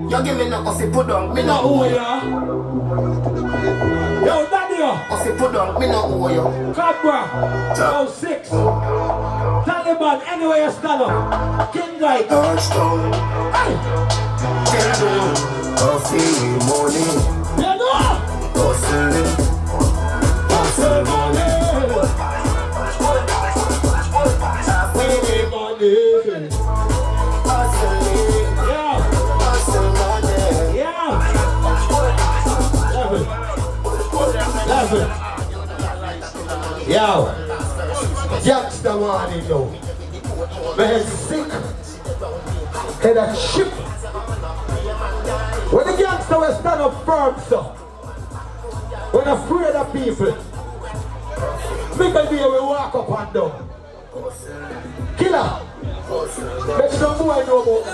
You give me no coffee put down, me no owe owe you. Yo, Daddy, Coffee put down, me no owe you. Cobra, 06. Taliban, anywhere you stand up. King Guy. Touchdown. Tell them, coffee money. You know? Hustling. Hustle money. Yo, youngster man, you know, man sick, head a ship. When the youngster will stand up firm, so when afraid of people, people will walk up and down. Killer, make some boy know about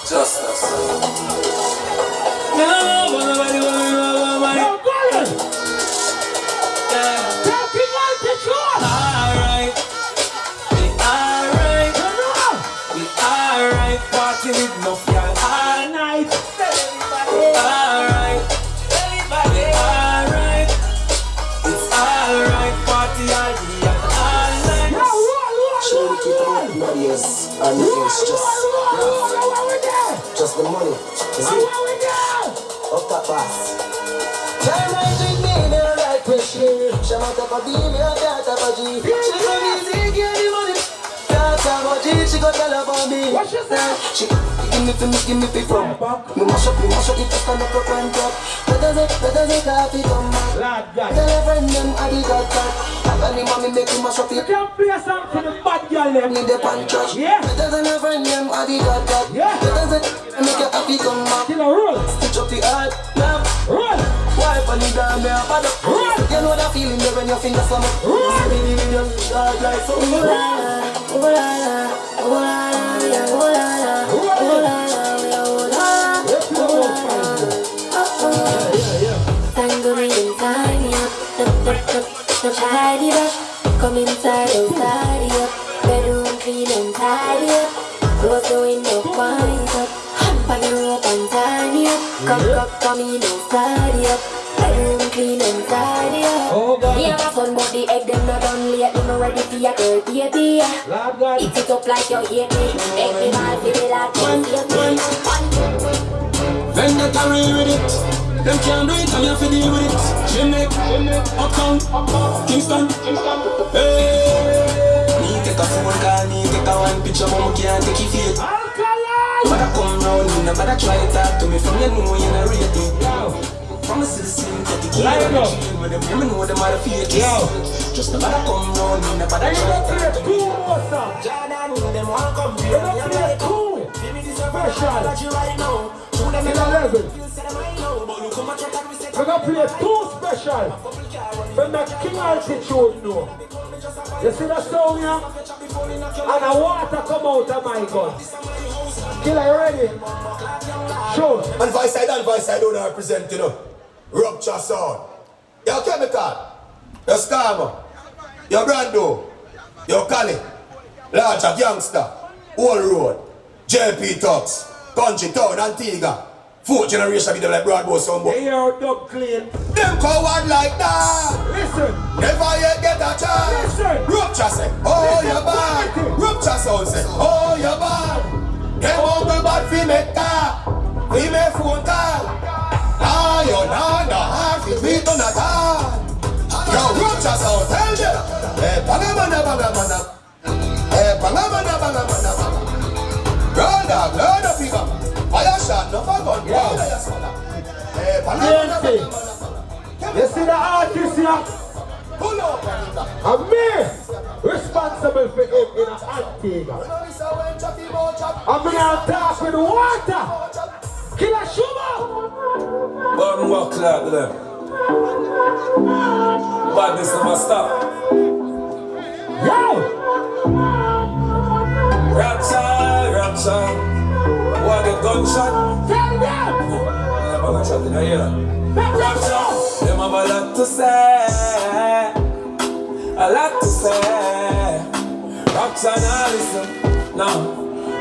Justice. And it's just the money. Is it? Up that pass. Time I drink me, they're like question. Shama top a beam, you're that top a G. She so easy, get the money. That top a G, she got tell about me. What she say? She give me from. Me mash up it, stand up and drop. Better say coffee come back. Tell a friend them I did that. And the mommy make him mash up it. You can play a song for the bad girl them. Need the pan trash. Yeah. Better than a friend them I did that. Yeah. Better say make your happy come back. Kill a roll. Stitch up the heart, now. Roll. Wipe on the down there, bad up. Roll. You know that feeling there when your fingers come up. Roll. God like so. Tidy up, come inside and tidy up. Bedroom clean and tidy up. Close the window, wind up. Hump on the rope and tidy up. Come in and tidy up. Bedroom clean and tidy up. Oh God. Me and my son but the egg them not done late. Me no ready for your girl, baby. Lord God. Eat it up like you hate me. Make me mal feel it like you hate me. Then they carry with it. Them can't do it, and you have to deal with it. Jamaica, Uptown, Kingston, hey. Me take a phone call, me take a one picture, but me can't take it fake. But I come round, me never try to talk to me. From you know you not rate me. From the citizen, take the key. With them, you know them are the fake. Just never come round, me never try to talk to me. Jordan, them want come here. Give me this special right now. We're gonna play too special from the King Altitude now. You see that song here? And the water come out of my gun. Killer, you ready? Sure. And voice side don't represent, you know. Rupture sound. Your Chemical. Your Scammer. Your Brando. Your Cali. Larger Gangster. Old Road. JP Talks. Country Town, Antigua. Fourth generation with them like Broadbow Soundboy. Hey, you're dub clean. Them coward like that. Listen. Never yet get a chance. Listen. Rupture say, oh you're bad. Rupture sound say, oh you're bad. Them humble bad fi make car. Fi make phone call. Ah, you're not the heart. Fi beat on the car. Yo, Rupture sound, tell them. Hey, bangamana, bangamana. Hey, bangamana, bangamana, bangamana. Brother, learn the figure. Fire shot, no gun. Hey, bangamana, bangamana. You see the artist here? Pull up, And me, responsible for him in an Antigua. I'm gonna talk with water. Killer Sugar. One more clap with them. Badness never stop. Yo! Rapture. What get gunshot? Tell them! Never gunshot in a year. Rapture! Them have a lot to say. A lot to say. Rapture now listen. No,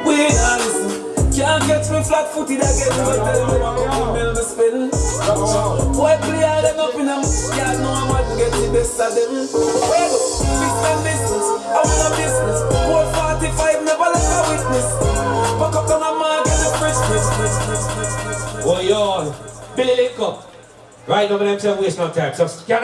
we not listen. Can't catch me flat-footed again. But tell me what couple mil me spend. Boy, play all them up in them. Yeah, know I'm about to get the best of them. Well, fix my business. I want a business. 445, never let a witness. Fuck up on a mark and the fridge. Oh, yo, Billy Link up. Right now, I'm saying waste no time. So, can